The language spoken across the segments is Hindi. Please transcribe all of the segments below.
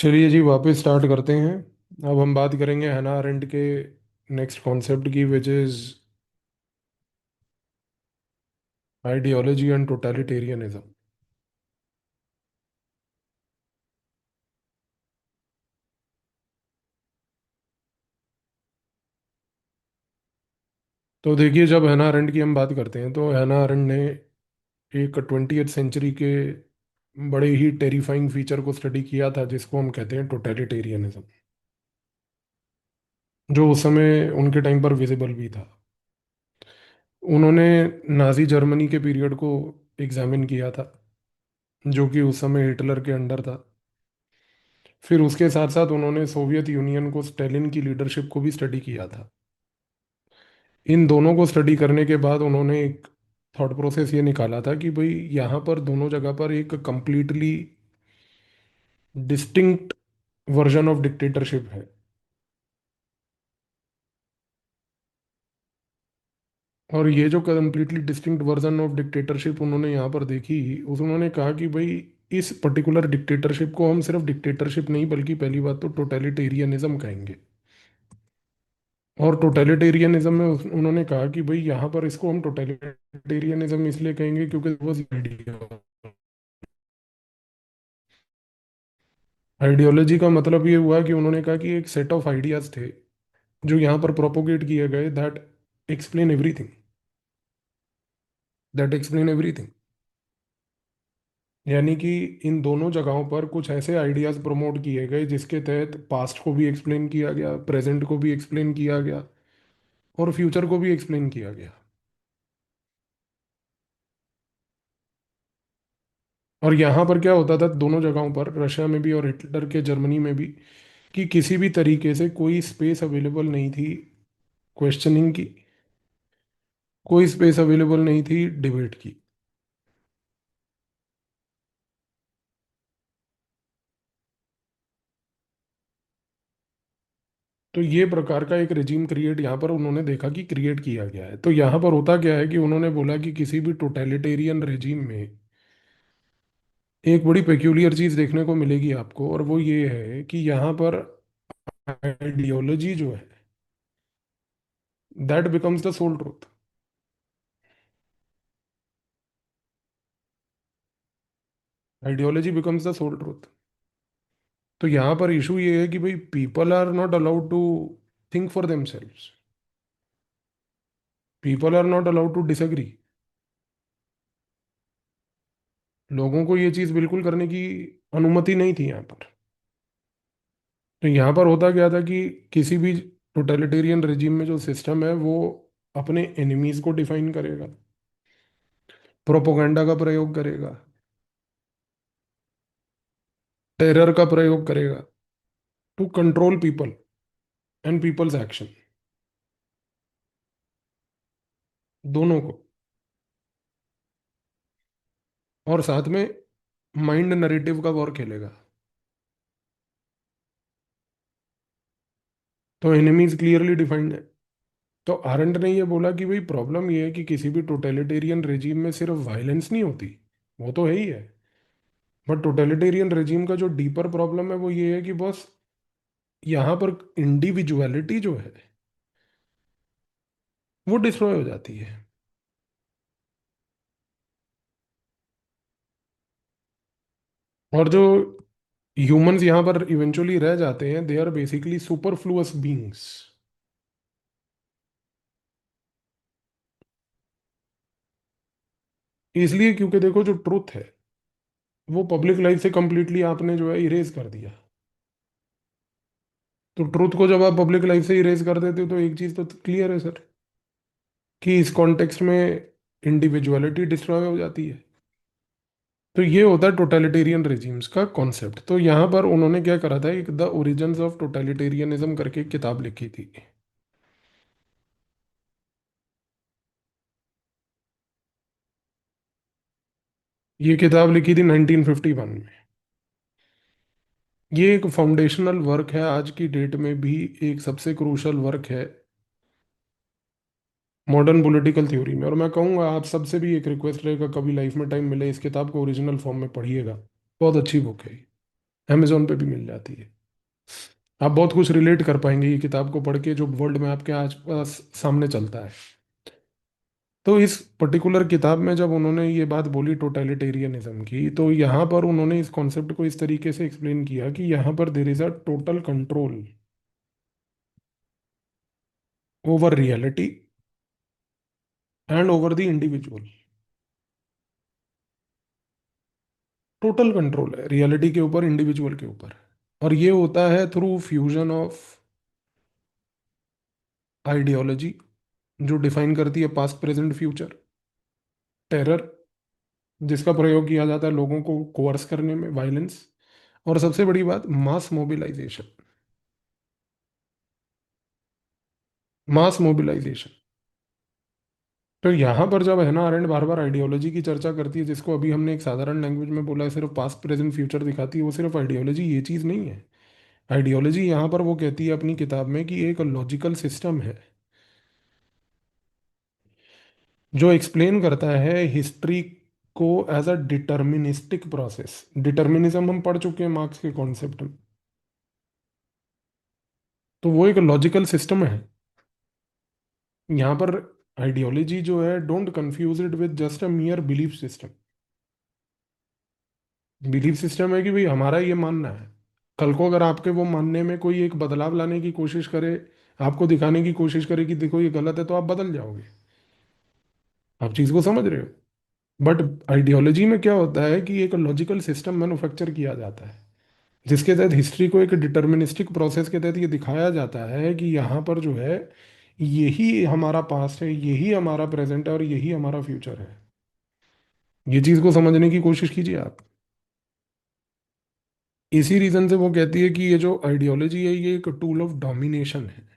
चलिए जी वापस स्टार्ट करते हैं। अब हम बात करेंगे हना अरेंट के नेक्स्ट कॉन्सेप्ट की which is ideology and totalitarianism. तो देखिए, जब हना अरेंट की हम बात करते हैं तो हना अरेंट ने एक 20th सेंचुरी के बड़े ही टेरिफाइंग फीचर को स्टडी किया था जिसको हम कहते हैं टोटलिटेरियनिज्म, जो उस समय उनके टाइम पर विजिबल भी था। उन्होंने नाजी जर्मनी के पीरियड को एग्जामिन किया था, जो कि उस समय हिटलर के अंडर था। फिर उसके साथ साथ उन्होंने सोवियत यूनियन को, स्टेलिन की लीडरशिप को भी स्टडी किया था। इन दोनों को स्टडी करने के बाद उन्होंने एक थॉट प्रोसेस ये निकाला था कि भाई यहाँ पर दोनों जगह पर एक completely distinct version of dictatorship है। और ये जो completely distinct version of dictatorship उन्होंने यहाँ पर देखी, उस उन्होंने कहा कि भाई इस पर्टिकुलर डिक्टेटरशिप को हम सिर्फ डिक्टेटरशिप नहीं बल्कि पहली बात तो टोटलिटेरियनिज्म कहेंगे। और टोटलिटेरियनिज्म में उन्होंने कहा कि भाई यहाँ पर इसको हम टोटलिटेरियनिज्म इसलिए कहेंगे क्योंकि वो आइडियोलॉजी का मतलब ये हुआ कि उन्होंने कहा कि एक सेट ऑफ आइडियाज थे जो यहाँ पर प्रोपोगेट किए गए, explain everything that explain everything. यानी कि इन दोनों जगहों पर कुछ ऐसे आइडियाज प्रमोट किए गए जिसके तहत पास्ट को भी एक्सप्लेन किया गया, प्रेजेंट को भी एक्सप्लेन किया गया और फ्यूचर को भी एक्सप्लेन किया गया। और यहाँ पर क्या होता था दोनों जगहों पर, रशिया में भी और हिटलर के जर्मनी में भी, कि किसी भी तरीके से कोई स्पेस अवेलेबल नहीं थी क्वेश्चनिंग की, कोई स्पेस अवेलेबल नहीं थी डिबेट की। तो ये प्रकार का एक रेजिम क्रिएट यहाँ पर उन्होंने देखा कि क्रिएट किया गया है। तो यहाँ पर होता क्या है कि उन्होंने बोला कि किसी भी टोटलिटेरियन रेजिम में एक बड़ी पेक्यूलियर चीज देखने को मिलेगी आपको, और वो ये है कि यहाँ पर आइडियोलॉजी जो है that becomes the sole truth. Ideology becomes the sole truth. तो यहाँ पर इशू ये है कि भाई people are not allowed to think for themselves, people are not allowed to disagree. लोगों को ये चीज बिल्कुल करने की अनुमति नहीं थी यहाँ पर। तो यहाँ पर होता क्या था कि किसी भी टोटलिटेरियन रेजिम में जो सिस्टम है वो अपने एनिमीज को डिफाइन करेगा, प्रोपोगंडा का प्रयोग करेगा, टेरर का प्रयोग करेगा to control people and people's action, दोनों को। और साथ में माइंड नरेटिव का वॉर खेलेगा। तो एनिमीज क्लियरली डिफाइंड है। तो आरंट ने ये बोला कि भाई प्रॉब्लम ये है कि किसी भी टोटलिटेरियन रेजिम में सिर्फ वायलेंस नहीं होती, वो तो है ही है, बट टोटलिटेरियन रेजिम का जो डीपर प्रॉब्लम है वो ये है कि बस यहाँ पर इंडिविजुअलिटी जो है वो डिस्ट्रॉय हो जाती है। और जो ह्यूमंस यहाँ पर इवेंचुअली रह जाते हैं they are basically superfluous beings. इसलिए क्योंकि देखो जो ट्रुथ है वो पब्लिक लाइफ से कंप्लीटली आपने जो है इरेज कर दिया। तो ट्रुथ को जब आप पब्लिक लाइफ से इरेज कर देते हो तो एक चीज तो क्लियर है सर, कि इस कॉन्टेक्स्ट में इंडिविजुअलिटी डिस्ट्रॉय हो जाती है। तो ये होता है टोटलिटेरियन रेजिम्स का कॉन्सेप्ट। तो यहाँ पर उन्होंने क्या करा था, एक द ओरिजिन्स ऑफ टोटलिटेरियनिज्म करके एक किताब लिखी थी। ये किताब लिखी थी 1951 में। ये एक फाउंडेशनल वर्क है, आज की डेट में भी एक सबसे क्रूशल वर्क है मॉडर्न पॉलिटिकल थ्योरी में। और मैं कहूँगा आप सबसे भी एक रिक्वेस्ट रहेगा, कभी लाइफ में टाइम मिले इस किताब को ओरिजिनल फॉर्म में पढ़िएगा, बहुत अच्छी बुक है। अमेजोन पे भी मिल जाती है। आप बहुत कुछ रिलेट कर पाएंगे ये किताब को पढ़ के, जो वर्ल्ड में आपके आज पास सामने चलता है। तो इस पर्टिकुलर किताब में जब उन्होंने ये बात बोली टोटलिटेरियनिज्म की, तो यहाँ पर उन्होंने इस कॉन्सेप्ट को इस तरीके से एक्सप्लेन किया कि यहाँ पर there is a total control over reality and over the individual. Total control है रियलिटी के ऊपर, इंडिविजुअल के ऊपर। और ये होता है थ्रू फ्यूजन ऑफ आइडियोलॉजी, जो डिफाइन करती है पास्ट प्रेजेंट फ्यूचर। टेरर, जिसका प्रयोग किया जाता है लोगों को कोर्स करने में, वायलेंस। और सबसे बड़ी बात, मास मोबिलाइजेशन। मास मोबिलाइजेशन। तो यहाँ पर जब है ना अरेंड बार बार आइडियोलॉजी की चर्चा करती है, जिसको अभी हमने एक साधारण लैंग्वेज में बोला है, सिर्फ पास्ट प्रेजेंट फ्यूचर दिखाती है, वो सिर्फ आइडियोलॉजी ये चीज़ नहीं है। आइडियोलॉजी यहाँ पर वो कहती है अपनी किताब में कि एक लॉजिकल सिस्टम है जो एक्सप्लेन करता है हिस्ट्री को as a deterministic process. Determinism हम पढ़ चुके हैं मार्क्स के कॉन्सेप्ट में। तो वो एक लॉजिकल सिस्टम है। यहाँ पर आइडियोलॉजी जो है, don't confuse it with just a मियर belief system. Belief system है कि भाई हमारा ये मानना है। कल को अगर आपके वो मानने में कोई एक बदलाव लाने की कोशिश करे, आपको दिखाने की कोशिश करे कि देखो ये गलत है, तो आप बदल जाओगे। आप चीज को समझ रहे हो। बट आइडियोलॉजी में क्या होता है कि एक लॉजिकल सिस्टम मैन्युफैक्चर किया जाता है, जिसके तहत हिस्ट्री को एक डिटर्मिनिस्टिक प्रोसेस के तहत ये दिखाया जाता है कि यहाँ पर जो है, यही हमारा पास्ट है, यही हमारा प्रेजेंट है और यही हमारा फ्यूचर है। ये चीज को समझने की कोशिश कीजिए आप। इसी रीजन से वो कहती है कि ये जो आइडियोलॉजी है, ये एक टूल ऑफ डोमिनेशन है।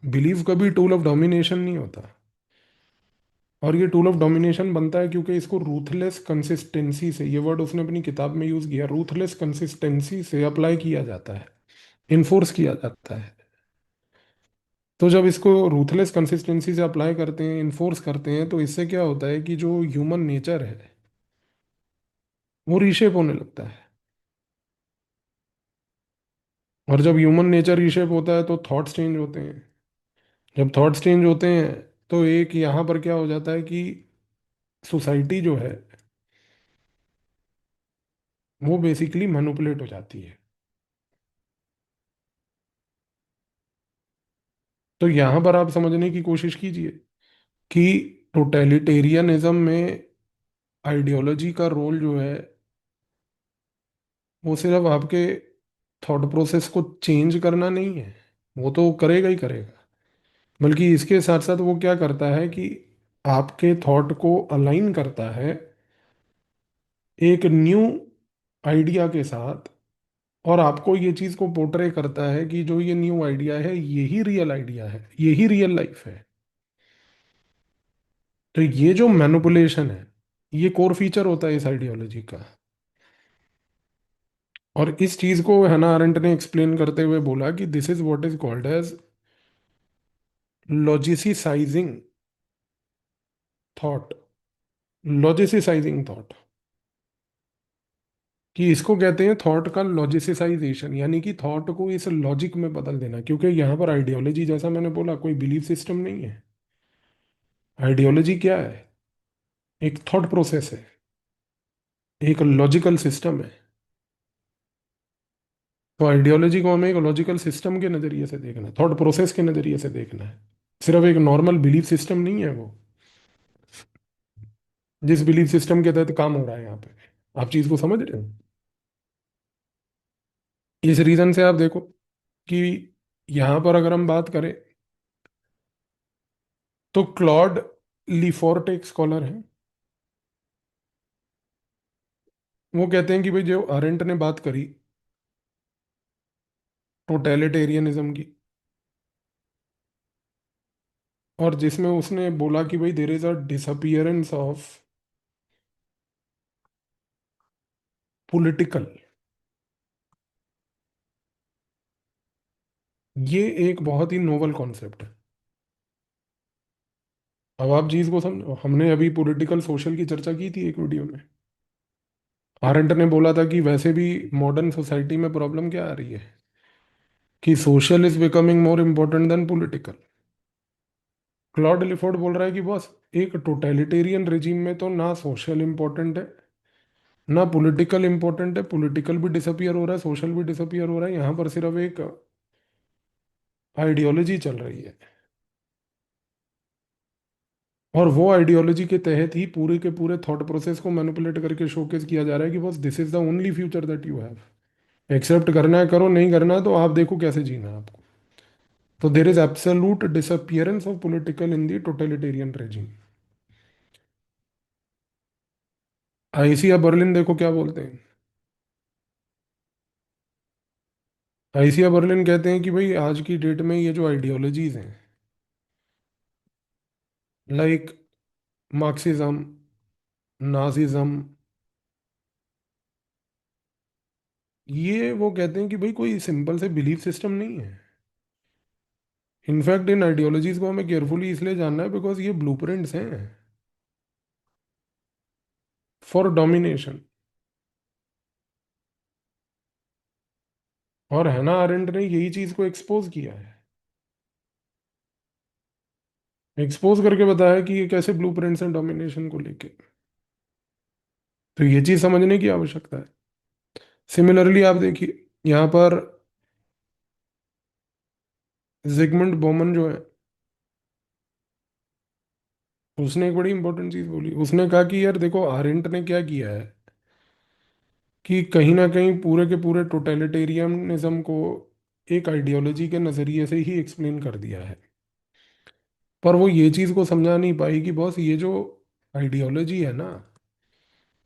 बिलीव कभी टूल ऑफ डोमिनेशन नहीं होता। और ये टूल ऑफ डोमिनेशन बनता है क्योंकि इसको रूथलेस कंसिस्टेंसी से, ये वर्ड उसने अपनी किताब में यूज किया, रूथलेस कंसिस्टेंसी से अप्लाई किया जाता है, इन्फोर्स किया जाता है। तो जब इसको रूथलेस कंसिस्टेंसी से अप्लाई करते हैं, इन्फोर्स करते हैं, तो इससे क्या होता है कि जो ह्यूमन नेचर है वो रीशेप होने लगता है। और जब ह्यूमन नेचर रीशेप होता है तो थॉट्स चेंज होते हैं। जब थॉट्स चेंज होते हैं, तो एक यहाँ पर क्या हो जाता है कि सोसाइटी जो है वो बेसिकली मैनिपुलेट हो जाती है। तो यहाँ पर आप समझने की कोशिश कीजिए कि टोटलिटेरियनिज्म में आइडियोलॉजी का रोल जो है, वो सिर्फ आपके थॉट प्रोसेस को चेंज करना नहीं है, वो तो करेगा ही करेगा, बल्कि इसके साथ साथ वो क्या करता है कि आपके थॉट को अलाइन करता है एक न्यू आइडिया के साथ। और आपको ये चीज को पोर्ट्रे करता है कि जो ये न्यू आइडिया है, यही रियल आइडिया है, यही रियल लाइफ है। तो ये जो मैनिपुलेशन है, ये कोर फीचर होता है इस आइडियोलॉजी का। और इस चीज को हैना अरेंट ने एक्सप्लेन करते हुए बोला कि this is what is called as logicising thought. Logicising thought, कि इसको कहते हैं थॉट का लॉजिसिसाइजेशन, यानी कि थॉट को इस लॉजिक में बदल देना। क्योंकि यहाँ पर आइडियोलॉजी, जैसा मैंने बोला, कोई बिलीफ सिस्टम नहीं है। आइडियोलॉजी क्या है? एक थॉट प्रोसेस है, एक लॉजिकल सिस्टम है। तो आइडियोलॉजी को हमें एक लॉजिकल सिस्टम के नजरिए से देखना है, थॉट प्रोसेस के नजरिए से देखना है। सिर्फ एक नॉर्मल बिलीफ सिस्टम नहीं है वो, जिस बिलीफ सिस्टम के तहत काम हो रहा है यहाँ पे। आप चीज को समझ रहे हो। इस रीजन से आप देखो कि यहाँ पर अगर हम बात करें, तो क्लॉड लिफोर्ट एक स्कॉलर है। वो कहते हैं कि भाई जो अरेंट ने बात करी टोटलिटेरियनिज्म की, और जिसमें उसने बोला कि भाई there is a disappearance of political, ये एक बहुत ही नोबल कॉन्सेप्ट है। अब आप चीज को समझो, हमने अभी पॉलिटिकल सोशल की चर्चा की थी एक वीडियो में। आरंट ने बोला था कि वैसे भी मॉडर्न सोसाइटी में प्रॉब्लम क्या आ रही है कि social is becoming more important then political. Claude Lifford बोल रहा है कि बस एक टोटलिटेरियन रिजीम में तो ना सोशल इम्पोर्टेंट है ना पॉलिटिकल इम्पोर्टेंट है, पॉलिटिकल भी डिसअपियर हो रहा है, सोशल भी डिसअपियर हो रहा है, यहाँ पर सिर्फ एक आइडियोलॉजी चल रही है। और वो आइडियोलॉजी के तहत ही पूरे के पूरे थॉट प्रोसेस को मैनिपुलेट करके शोकेस किया जा रहा है कि बस this is the only future that you have. Accept करना है करो, नहीं करना है तो आप देखो कैसे जीना है आपको। तो there is absolute disappearance of political in the totalitarian regime. Isaiah Berlin देखो क्या बोलते हैं। आइसिया बर्लिन कहते हैं कि भाई आज की डेट में ये जो आइडियोलॉजीज हैं, लाइक मार्क्सिज्म, नाजिज्म, ये वो कहते हैं कि भाई कोई सिंपल से बिलीफ सिस्टम नहीं है। इनफैक्ट इन आइडियोलॉजीज को हमें केयरफुली इसलिए जानना है बिकॉज ये ब्लूप्रिंट्स हैं फॉर डोमिनेशन। और हैना अरेंट ने यही चीज को एक्सपोज किया है, एक्सपोज करके बताया कि ये कैसे ब्लूप्रिंट्स हैं डोमिनेशन को लेके। तो ये चीज समझने की आवश्यकता है। सिमिलरली आप देखिए यहाँ पर जिगमंड बोमन जो है, उसने एक बड़ी इंपॉर्टेंट चीज बोली। उसने कहा कि यार देखो आरेंट ने क्या किया है कि कहीं ना कहीं पूरे के पूरे टोटलिटेरियनिज्म को एक आइडियोलॉजी के नजरिए से ही एक्सप्लेन कर दिया है। पर वो ये चीज को समझा नहीं पाई कि बॉस ये जो आइडियोलॉजी है ना,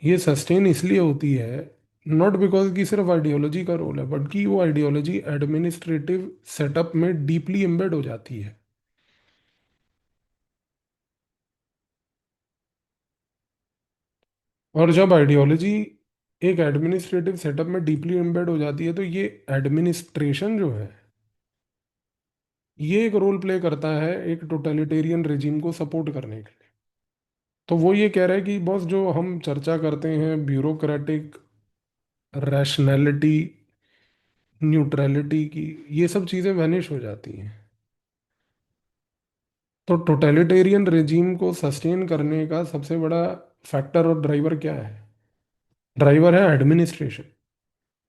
ये सस्टेन इसलिए होती है नॉट बिकॉज कि सिर्फ आइडियोलॉजी का रोल है, बट कि वो आइडियोलॉजी एडमिनिस्ट्रेटिव सेटअप में डीपली एम्बेड हो जाती है। और जब आइडियोलॉजी एक एडमिनिस्ट्रेटिव सेटअप में डीपली एम्बेड हो जाती है तो ये एडमिनिस्ट्रेशन जो है, ये एक रोल प्ले करता है एक टोटलिटेरियन रिजीम को सपोर्ट करने के लिए। तो वो ये कह रहा है कि बॉस जो हम चर्चा करते हैं ब्यूरोक्रेटिक रैशनैलिटी, न्यूट्रलिटी की, ये सब चीज़ें वैनिश हो जाती हैं। तो टोटलिटेरियन रिजीम को सस्टेन करने का सबसे बड़ा फैक्टर और ड्राइवर क्या है? ड्राइवर है एडमिनिस्ट्रेशन।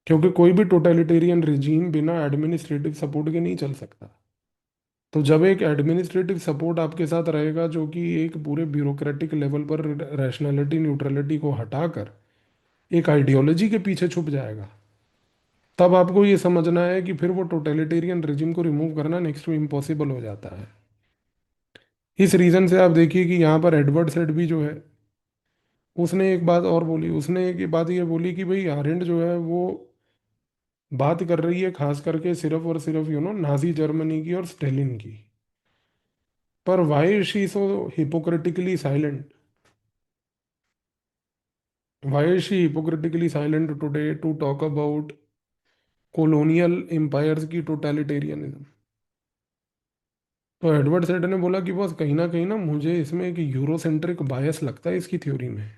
क्योंकि कोई भी टोटलिटेरियन रिजीम बिना एडमिनिस्ट्रेटिव सपोर्ट के नहीं चल सकता। तो जब एक एडमिनिस्ट्रेटिव सपोर्ट आपके साथ रहेगा जो कि एक पूरे ब्यूरोक्रेटिक लेवल पर रैशनैलिटी न्यूट्रलिटी को हटाकर एक आइडियोलॉजी के पीछे छुप जाएगा, तब आपको ये समझना है कि फिर वो टोटलिटेरियन रिजिम को रिमूव करना नेक्स्ट टू इम्पॉसिबल हो जाता है। इस रीजन से आप देखिए कि यहाँ पर एडवर्ड सेड भी जो है, उसने एक बात और बोली। उसने एक बात ये बोली कि भाई आरेंट जो है वो बात कर रही है खास करके सिर्फ और सिर्फ नाजी जर्मनी की और स्टेलिन की। पर why she so hypocritically silent, why she hypocritically silent today to talk about colonial empires की टोटलिटेरियनिज्म? तो एडवर्ड सेड ने बोला कि बस कहीं ना मुझे इसमें एक यूरोसेंट्रिक बायस लगता है इसकी थ्योरी में।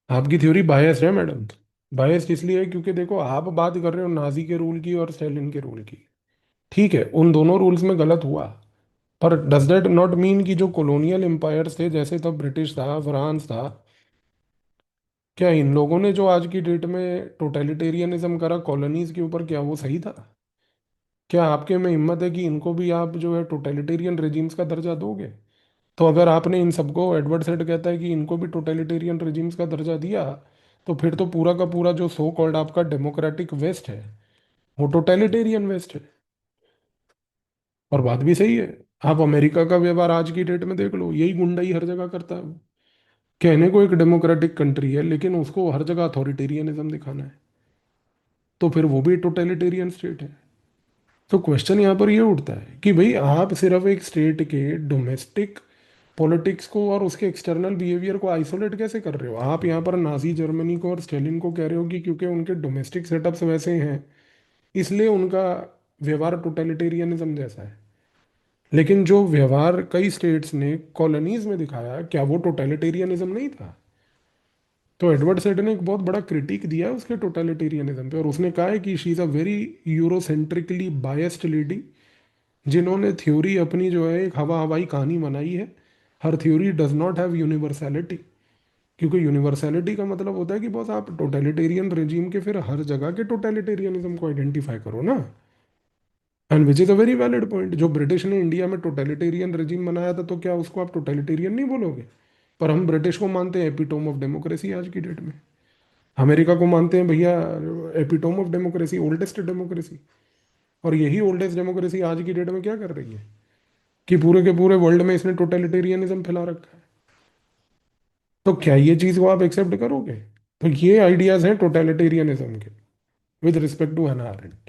आपकी थ्योरी बायस्ड है मैडम। बायस्ड इसलिए है क्योंकि देखो आप बात कर रहे हो नाजी के रूल की और स्टालिन के रूल की। ठीक है, उन दोनों रूल्स में गलत हुआ, पर डज दैट नॉट मीन कि जो कॉलोनियल एम्पायर्स थे, जैसे तब ब्रिटिश था, फ्रांस था, क्या इन लोगों ने जो आज की डेट में टोटलिटेरियनिज्म करा कॉलोनीज के ऊपर, क्या वो सही था? क्या आपके में हिम्मत है कि इनको भी आप जो है टोटलिटेरियन रेजिम्स का दर्जा दोगे? तो अगर आपने इन सबको, एडवर्ड सेड कहता है कि इनको भी टोटलिटेरियन रेजिम्स का दर्जा दिया, तो फिर तो पूरा का पूरा जो सो कॉल्ड आपका डेमोक्रेटिक वेस्ट है वो टोटलिटेरियन वेस्ट है। और बात भी सही है। आप अमेरिका का व्यवहार आज की डेट में देख लो, यही गुंडाई हर जगह करता है वो। कहने को एक डेमोक्रेटिक कंट्री है लेकिन उसको हर जगह अथॉरिटेरियनिज्म दिखाना है, तो फिर वो भी टोटलिटेरियन स्टेट है। तो क्वेश्चन यहाँ पर ये उठता है कि भाई आप सिर्फ एक स्टेट के डोमेस्टिक पॉलिटिक्स को और उसके एक्सटर्नल बिहेवियर को आइसोलेट कैसे कर रहे हो? आप यहाँ पर नाजी जर्मनी को और स्टेलिन को कह रहे हो कि क्योंकि उनके डोमेस्टिक सेटअप्स वैसे हैं इसलिए उनका व्यवहार टोटलिटेरियनिज्म जैसा है। लेकिन जो व्यवहार कई स्टेट्स ने कॉलोनीज में दिखाया, क्या वो टोटलिटेरियनिज्म नहीं था? तो एडवर्ड सेड ने एक बहुत बड़ा क्रिटिक दिया है उसके टोटलिटेरियनिज्म पे, और उसने कहा है कि she is a very Eurocentrically biased lady, जिन्होंने थ्योरी अपनी जो है एक हवा हवाई कहानी बनाई है। हर theory does not have universality, क्योंकि यूनिवर्सैलिटी का मतलब होता है कि बस आप टोटलिटेरियन रेजिम के फिर हर जगह के टोटलिटेरियनिज्म को आइडेंटिफाई करो ना। And which is a very valid point, जो ब्रिटिश ने इंडिया में टोटलिटेरियन रेजिम बनाया था, तो क्या उसको आप टोटलिटेरियन नहीं बोलोगे? पर हम ब्रिटिश को मानते हैं एपिटोम ऑफ डेमोक्रेसी आज की डेट में। अमेरिका को मानते हैं भैया epitome of democracy, oldest democracy. और यही ओल्डेस्ट डेमोक्रेसी आज की डेट में क्या कर रही है कि पूरे के पूरे वर्ल्ड में इसने टोटलिटेरियनिज्म फैला रखा है। तो क्या ये चीज को आप एक्सेप्ट करोगे? तो ये आइडियाज हैं टोटलिटेरियनिज्म के विद रिस्पेक्ट टू हना अरेंट।